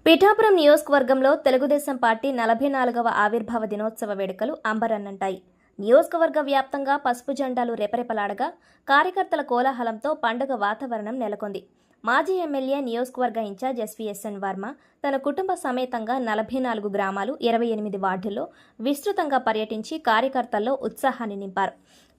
పిఠాపురం నియోజకవర్గంలో తెలుగుదేశం పార్టీ 44వ ఆవిర్భావ దినోత్సవ వేడుకలు అంబరన్నంటాయి. నియోజకవర్గ వ్యాప్తంగా పసుపు జెండాలు రెపరెపలాడగా కార్యకర్తల కోలాహలంతో పండుగ వాతావరణం నెలకొంది. మాజీ ఎమ్మెల్యే నియోజకవర్గ ఇన్ఛార్జ్ ఎస్వీఎస్ఎన్ వర్మ తన కుటుంబ సమేతంగా 44 గ్రామాలు 28 వార్డుల్లో విస్తృతంగా పర్యటించి కార్యకర్తల్లో ఉత్సాహాన్ని నింపారు.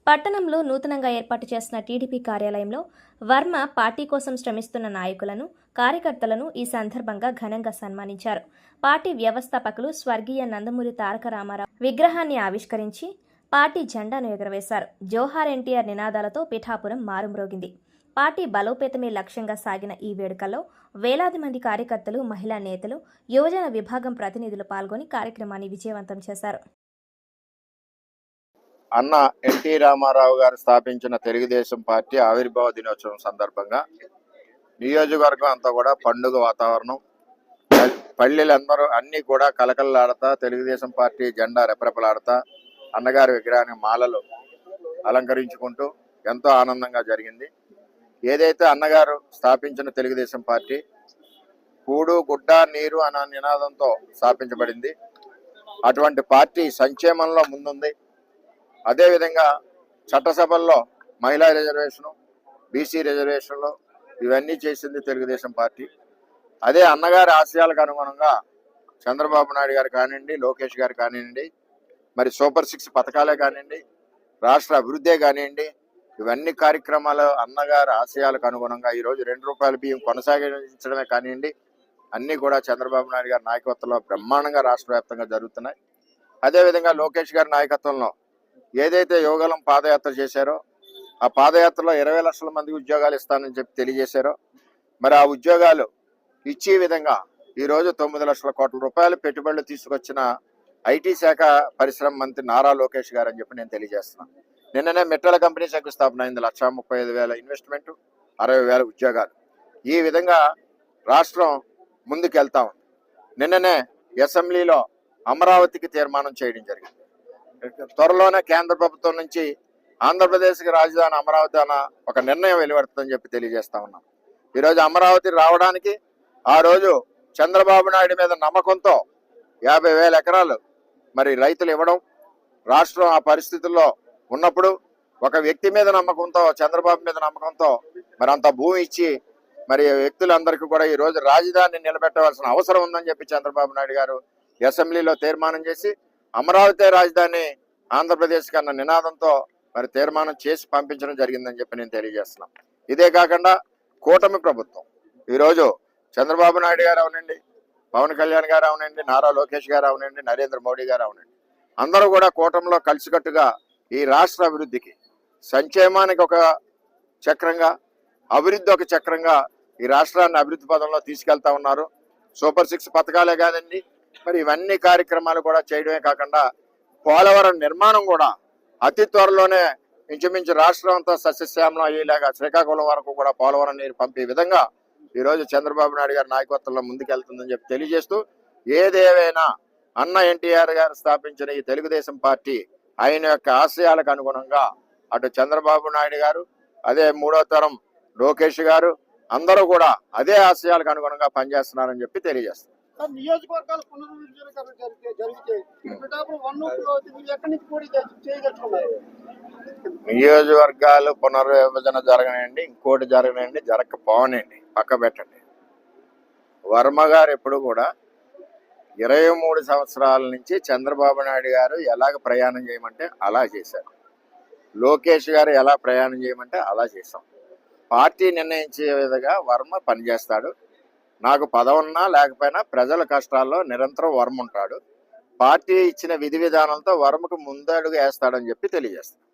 పట్టణంలో నూతనంగా ఏర్పాటు చేసిన టీడీపీ కార్యాలయంలో వర్మ పార్టీ కోసం శ్రమిస్తున్న నాయకులను, కార్యకర్తలను ఈ సందర్భంగా ఘనంగా సన్మానించారు. పార్టీ వ్యవస్థాపకులు స్వర్గీయ నందమూరి తారక రామారావు విగ్రహాన్ని ఆవిష్కరించి పార్టీ జెండాను ఎగురవేశారు. జోహార్ ఎన్టీఆర్ నినాదాలతో పిఠాపురం మారుమ్రోగింది. పార్టీ బలోపేతమే లక్ష్యంగా సాగిన ఈ వేడుకల్లో వేలాది మంది కార్యకర్తలు, మహిళా నేతలు, యువజన విభాగం ప్రతినిధులు పాల్గొని కార్యక్రమాన్ని విజయవంతం చేశారు. అన్న ఎన్టీ రామారావు గారు స్థాపించిన తెలుగుదేశం పార్టీ ఆవిర్భావ దినోత్సవం సందర్భంగా నియోజకవర్గం అంతా కూడా పండుగ వాతావరణం, పల్లెలందరూ అన్నీ కూడా కలకలలాడతా తెలుగుదేశం పార్టీ జెండా రెపరెపలాడతా అన్నగారి విగ్రహాన్ని మాలలు అలంకరించుకుంటూ ఎంతో ఆనందంగా జరిగింది. ఏదైతే అన్నగారు స్థాపించిన తెలుగుదేశం పార్టీ కూడు గుడ్డ నీరు అన్న నినాదంతో స్థాపించబడింది. అటువంటి పార్టీ సంక్షేమంలో ముందుంది. అదేవిధంగా చట్టసభల్లో మహిళా రిజర్వేషను, బీసీ రిజర్వేషన్లు ఇవన్నీ చేసింది తెలుగుదేశం పార్టీ. అదే అన్నగారి ఆశయాలకు అనుగుణంగా చంద్రబాబు నాయుడు గారు కానివ్వండి, లోకేష్ గారు కానివ్వండి, మరి సూపర్ 6 పథకాలే కానివ్వండి, రాష్ట్ర అభివృద్ధే కానివ్వండి, ఇవన్నీ కార్యక్రమాలు అన్నగారి ఆశయాలకు అనుగుణంగా ఈరోజు ₹2 బియ్యం కొనసాగించడమే కానివ్వండి, అన్నీ కూడా చంద్రబాబు నాయుడు గారి నాయకత్వంలో బ్రహ్మాండంగా రాష్ట్ర వ్యాప్తంగా జరుగుతున్నాయి. అదేవిధంగా లోకేష్ గారి నాయకత్వంలో ఏదైతే యువగలం పాదయాత్ర చేశారో ఆ పాదయాత్రలో 20 లక్షల మందికి ఉద్యోగాలు ఇస్తానని చెప్పి తెలియజేశారో, మరి ఆ ఉద్యోగాలు ఇచ్చే విధంగా ఈరోజు 9 లక్షల కోట్ల రూపాయలు పెట్టుబడులు తీసుకొచ్చిన ఐటీ శాఖ పరిశ్రమ మంత్రి నారా లోకేష్ గారు అని చెప్పి నేను తెలియజేస్తున్నాను. నిన్ననే మెట్రల కంపెనీ శంకుస్థాపన అయింది. 1,35,000 ఇన్వెస్ట్మెంట్, 60,000 ఉద్యోగాలు. ఈ విధంగా రాష్ట్రం ముందుకెళ్తా ఉంది. నిన్ననే అసెంబ్లీలో అమరావతికి తీర్మానం చేయడం జరిగింది. త్వరలోనే కేంద్ర ప్రభుత్వం నుంచి ఆంధ్రప్రదేశ్కి రాజధాని అమరావతి అన్న ఒక నిర్ణయం వెలువడుతుందని చెప్పి తెలియజేస్తా ఉన్నాం. ఈరోజు అమరావతి రావడానికి ఆ రోజు చంద్రబాబు నాయుడు మీద నమ్మకంతో 50,000 ఎకరాలు మరి రైతులు ఇవ్వడం, రాష్ట్రం ఆ పరిస్థితుల్లో ఉన్నప్పుడు ఒక వ్యక్తి మీద నమ్మకంతో, చంద్రబాబు మీద నమ్మకంతో మరి అంత భూమి ఇచ్చి మరి వ్యక్తులందరికీ కూడా ఈరోజు రాజధానిని నిలబెట్టవలసిన అవసరం ఉందని చెప్పి చంద్రబాబు నాయుడు గారు అసెంబ్లీలో తీర్మానం చేసి అమరావతి రాజధాని ఆంధ్రప్రదేశ్కి అన్న నినాదంతో మరి తీర్మానం చేసి పంపించడం జరిగిందని చెప్పి నేను తెలియజేస్తున్నాను. ఇదే కాకుండా కూటమి ప్రభుత్వం ఈరోజు చంద్రబాబు నాయుడు గారు అవనండి, పవన్ కళ్యాణ్ గారు అవనండి, నారా లోకేష్ గారు అవనండి, నరేంద్ర మోడీ గారు అవనండి, అందరూ కూడా కూటమిలో కలిసికట్టుగా ఈ రాష్ట్ర అభివృద్ధికి, సంక్షేమానికి ఒక చక్రంగా, అభివృద్ధి ఒక చక్రంగా ఈ రాష్ట్రాన్ని అభివృద్ధి పదంలో తీసుకెళ్తా ఉన్నారు. సూపర్ 6 పథకాలే కాదండి, మరి ఇవన్నీ కార్యక్రమాలు కూడా చేయడమే కాకుండా పోలవరం నిర్మాణం కూడా అతి త్వరలోనే ఇంచుమించు రాష్ట్రం అంతా సస్యశ్యామలం అయ్యేలాగా శ్రీకాకుళం వరకు కూడా పోలవరం నీరు పంపే విధంగా ఈరోజు చంద్రబాబు నాయుడు గారి నాయకత్వంలో ముందుకెళ్తుందని చెప్పి తెలియజేస్తూ, ఏదేవైనా అన్న ఎన్టీఆర్ గారు స్థాపించిన ఈ తెలుగుదేశం పార్టీ ఆయన యొక్క ఆశయాలకు అనుగుణంగా అటు చంద్రబాబు నాయుడు గారు, అదే 3వ తరం లోకేష్ గారు అందరూ కూడా అదే ఆశయాలకు అనుగుణంగా పనిచేస్తున్నారని చెప్పి తెలియజేస్తారు. నియోజకవర్గాలు నియోజకవర్గాలు పునర్విభజన జరగనండి, ఇంకోటి జరగనండి, జరగకపోవనండి, పక్క పెట్టండి. వర్మ గారు ఎప్పుడు కూడా 23 సంవత్సరాల నుంచి చంద్రబాబు నాయుడు గారు ఎలాగ ప్రయాణం చేయమంటే అలా చేశారు. లోకేష్ గారు ఎలా ప్రయాణం చేయమంటే అలా చేశాం. పార్టీ నిర్ణయించే విధంగా వర్మ పనిచేస్తాడు. నాకు పదవున్నా లేకపోయినా ప్రజల కష్టాల్లో నిరంతరం వర్మ ఉంటాడు. పార్టీ ఇచ్చిన విధి విధానాలతో వర్మకు ముందడుగు వేస్తాడని చెప్పి తెలియజేస్తాను.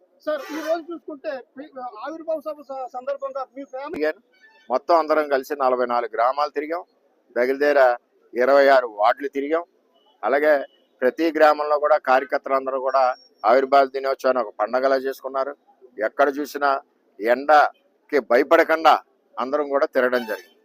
మొత్తం అందరం కలిసి 44 గ్రామాలు తిరిగాం, దగ్గర 26 వార్డులు తిరిగాం. అలాగే ప్రతి గ్రామంలో కూడా కార్యకర్తలందరూ కూడా ఆవిర్భావ దినోత్సవాన్ని ఒక పండగలా చేసుకున్నారు. ఎక్కడ చూసినా ఎండకి భయపడకుండా అందరం కూడా తిరగడం జరిగింది.